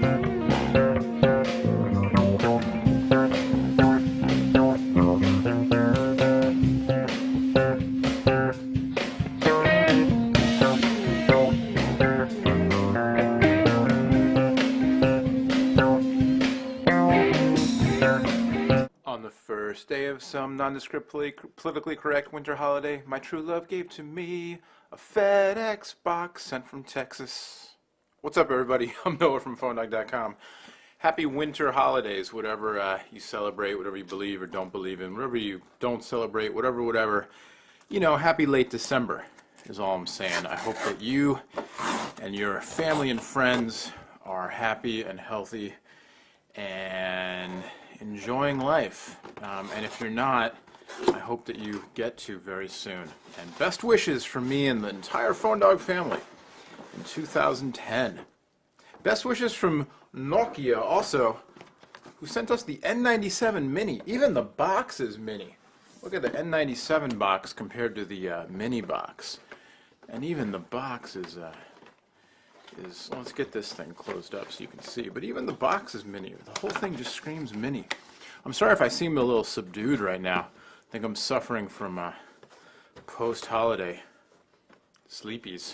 On the first day of some nondescript politically correct winter holiday, my true love gave to me a FedEx box sent from Texas. What's up, everybody? I'm Noah from PhoneDog.com. Happy winter holidays, whatever you celebrate, whatever you believe or don't believe in, whatever you don't celebrate, whatever. You know, happy late December is all I'm saying. I hope that you and your family and friends are happy and healthy and enjoying life. And if you're not, I hope that you get to very soon. And best wishes from me and the entire Phone Dog family in 2010. Best wishes from Nokia also, who sent us the N97 Mini. Even the box is mini. Look at the N97 box compared to the mini box. And even the box is let's get this thing closed up so you can see, but even the box is mini. The whole thing just screams mini. I'm sorry if I seem a little subdued right now. I think I'm suffering from post-holiday sleepies.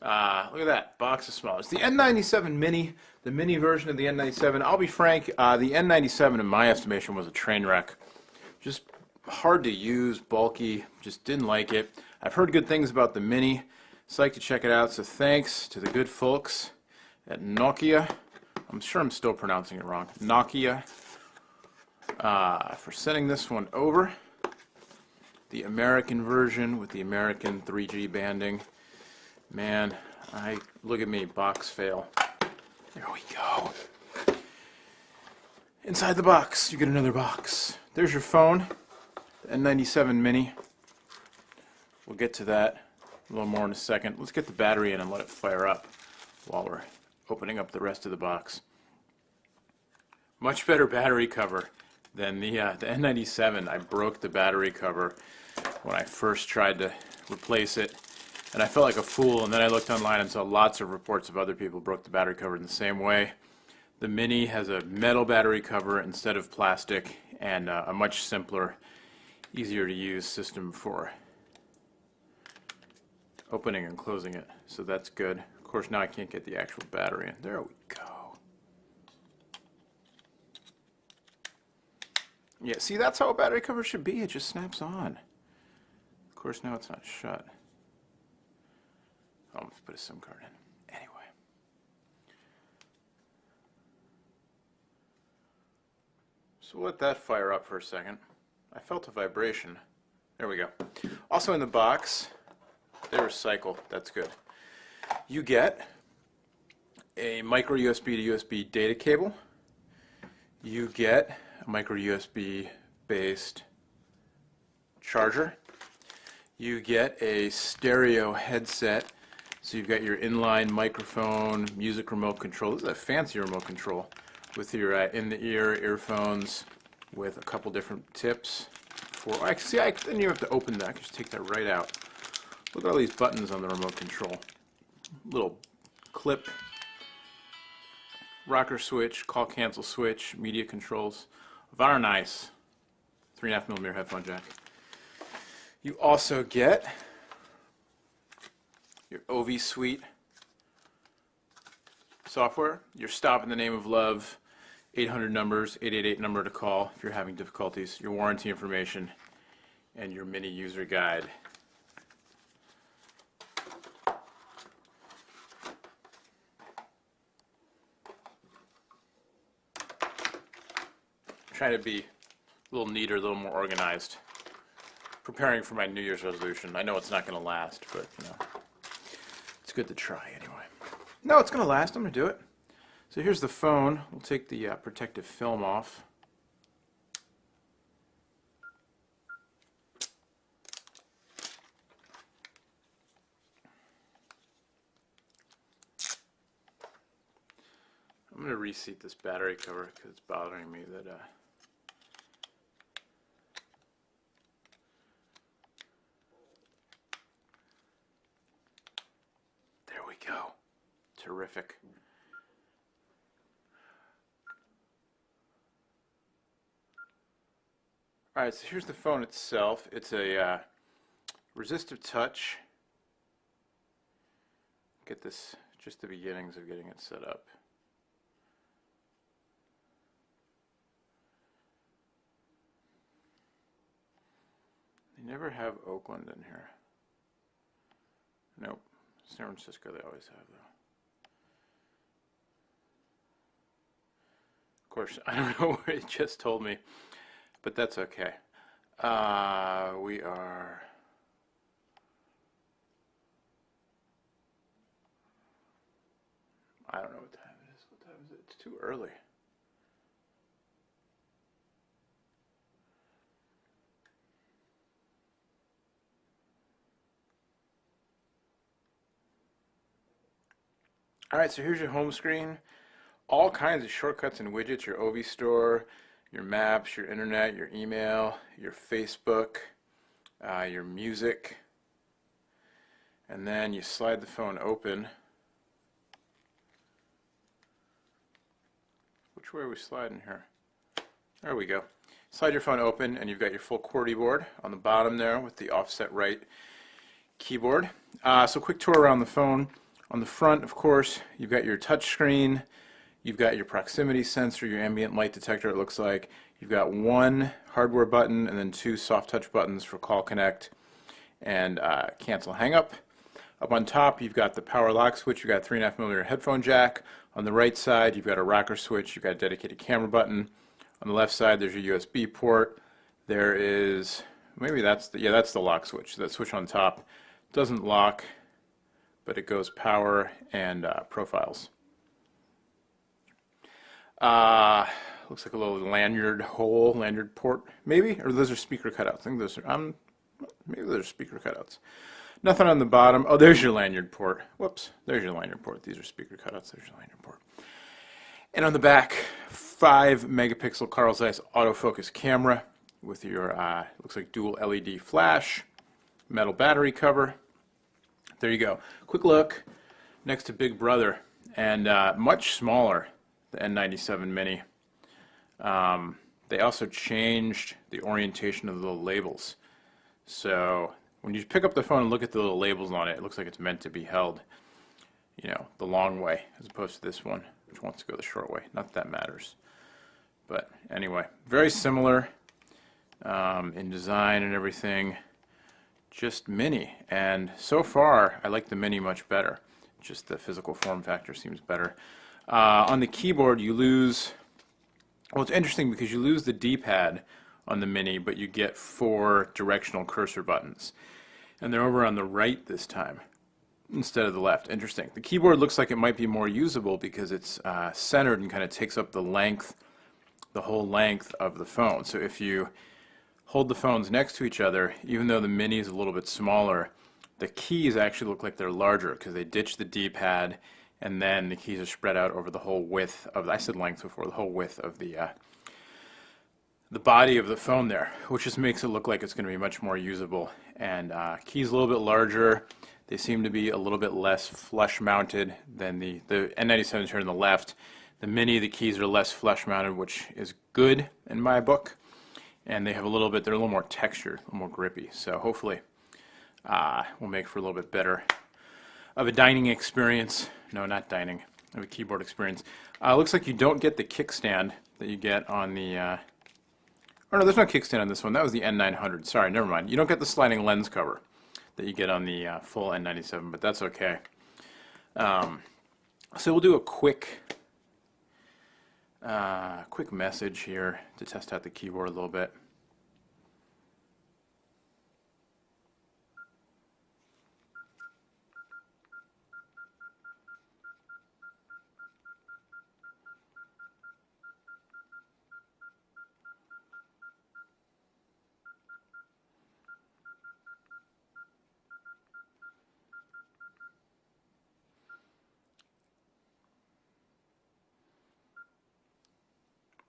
Look at that, box is small. It's the N97 Mini, the mini version of the N97. I'll be frank, the N97 in my estimation was a train wreck. Just hard to use, bulky, just didn't like it. I've heard good things about the Mini. Psyched to check it out, so thanks to the good folks at Nokia. I'm sure I'm still pronouncing it wrong. Nokia, for sending this one over. The American version with the American 3G banding. Man, look at me, box fail. There we go. Inside the box, you get another box. There's your phone, the N97 Mini. We'll get to that a little more in a second. Let's get the battery in and let it fire up while we're opening up the rest of the box. Much better battery cover than the N97. I broke the battery cover when I first tried to replace it, and I felt like a fool, and then I looked online and saw lots of reports of other people broke the battery cover in the same way. The Mini has a metal battery cover instead of plastic, and a much simpler, easier to use system for opening and closing it, so that's good. Of course, now I can't get the actual battery in. There we go. Yeah, see, that's how a battery cover should be. It just snaps on. Of course, now it's not shut. Oh, I'm going to put a SIM card in. Anyway. So we'll let that fire up for a second. I felt a vibration. There we go. Also in the box, they recycle. That's good. You get a micro USB to USB data cable. You get a micro USB based charger. You get a stereo headset. So you've got your inline microphone, music remote control. This is a fancy remote control with your in-the-ear earphones with a couple different tips. Then you have to open that. I can just take that right out. Look at all these buttons on the remote control. Little clip, rocker switch, call cancel switch, media controls. Very nice. 3.5mm headphone jack. You also get your OV Suite software, your Stop in the Name of Love 800 numbers, 888 number to call if you're having difficulties, your warranty information, and your mini user guide. Trying to be a little neater, a little more organized. Preparing for my New Year's resolution. I know it's not going to last, but you know, it's good to try anyway. No, it's going to last. I'm going to do it. So here's the phone. We'll take the protective film off. I'm going to reseat this battery cover because it's bothering me that there we go. Terrific. Alright, so here's the phone itself. It's a resistive touch. Get this, just the beginnings of getting it set up. They never have Oakland in here. Nope. San Francisco they always have though. Of course, I don't know what it just told me, but that's okay. We are... I don't know what time it is. What time is it? It's too early. Alright, so here's your home screen. All kinds of shortcuts and widgets, your OV store, your maps, your internet, your email, your Facebook, your music. And then you slide the phone open. Which way are we sliding here? There we go. Slide your phone open and you've got your full QWERTY board on the bottom there with the offset right keyboard. So quick tour around the phone. On the front, of course, you've got your touch screen, you've got your proximity sensor, your ambient light detector, it looks like. You've got one hardware button and then two soft touch buttons for call connect and cancel hang up. Up on top, you've got the power lock switch, you've got a 3.5mm headphone jack. On the right side, you've got a rocker switch, you've got a dedicated camera button. On the left side, there's your USB port. There is, maybe that's the, yeah, that's the lock switch. That switch on top doesn't lock, but it goes power and profiles. Looks like a little lanyard hole, lanyard port, maybe, or those are speaker cutouts. I think those are, maybe those are speaker cutouts. Nothing on the bottom. Oh, there's your lanyard port. Whoops, there's your lanyard port. These are speaker cutouts. There's your lanyard port. And on the back, 5-megapixel Carl Zeiss autofocus camera with your, looks like dual LED flash, metal battery cover. There you go. Quick look next to Big Brother, and much smaller, the N97 Mini. They also changed the orientation of the little labels. So when you pick up the phone and look at the little labels on it, it looks like it's meant to be held, you know, the long way, as opposed to this one, which wants to go the short way. Not that that matters. But anyway, very similar in design and everything. Just Mini, and so far I like the Mini much better. Just the physical form factor seems better. On the keyboard you lose, well, it's interesting because you lose the D-pad on the Mini, but you get 4 directional cursor buttons, and they're over on the right this time instead of the left. Interesting. The keyboard looks like it might be more usable because it's centered and kind of takes up the length, the whole length of the phone. So if you hold the phones next to each other, even though the Mini is a little bit smaller, the keys actually look like they're larger because they ditched the D-pad and then the keys are spread out over the whole width of, I said length before, the whole width of the body of the phone there, which just makes it look like it's going to be much more usable. And keys a little bit larger. They seem to be a little bit less flush mounted than the N97 here on the left. The Mini, the keys are less flush mounted, which is good in my book. And they have a little bit, they're a little more textured, a little more grippy. So hopefully will make for a little bit better of a dining experience. No, not dining, of a keyboard experience. Looks like you don't get the kickstand that you get on the, oh no, there's no kickstand on this one. That was the N900. Sorry, never mind. You don't get the sliding lens cover that you get on the full N97, but that's okay. So we'll do a quick message here to test out the keyboard a little bit.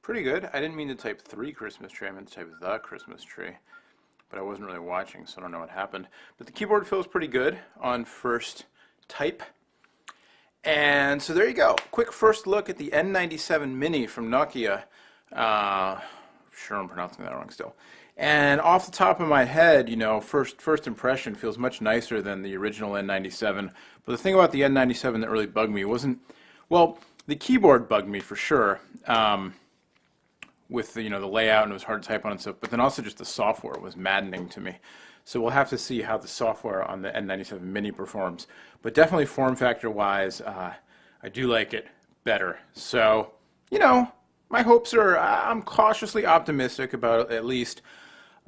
Pretty good. I didn't mean to type 3 Christmas tree, I meant to type the Christmas tree. But I wasn't really watching, so I don't know what happened. But the keyboard feels pretty good on first type. And so there you go. Quick first look at the N97 Mini from Nokia. Sure I'm pronouncing that wrong still. And off the top of my head, you know, first impression feels much nicer than the original N97. But the thing about the N97 that really bugged me wasn't, well, the keyboard bugged me for sure, with the, you know, the layout, and it was hard to type on and stuff. But then also just the software was maddening to me. So we'll have to see how the software on the N97 Mini performs. But definitely form factor wise, I do like it better. So, you know, my hopes are, I'm cautiously optimistic about at least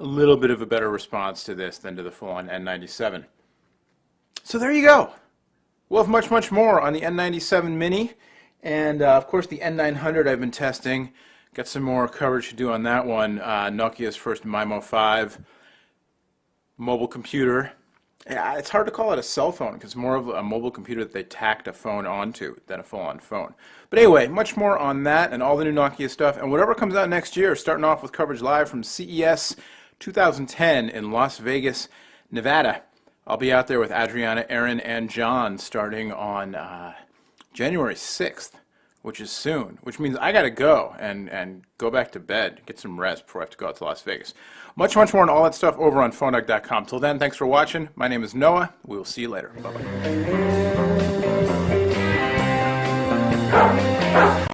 a little bit of a better response to this than to the full-on N97. So there you go. We'll have much more on the N97 Mini, and of course the N900 I've been testing. Got some more coverage to do on that one. Nokia's first MIMO 5 mobile computer. Yeah, it's hard to call it a cell phone because it's more of a mobile computer that they tacked a phone onto than a full-on phone. But anyway, much more on that and all the new Nokia stuff, and whatever comes out next year, starting off with coverage live from CES 2010 in Las Vegas, Nevada. I'll be out there with Adriana, Aaron, and John starting on January 6th, which is soon, which means I gotta go and go back to bed, get some rest before I have to go out to Las Vegas. Much more on all that stuff over on phonedog.com. Till then, thanks for watching. My name is Noah. We will see you later. Bye-bye.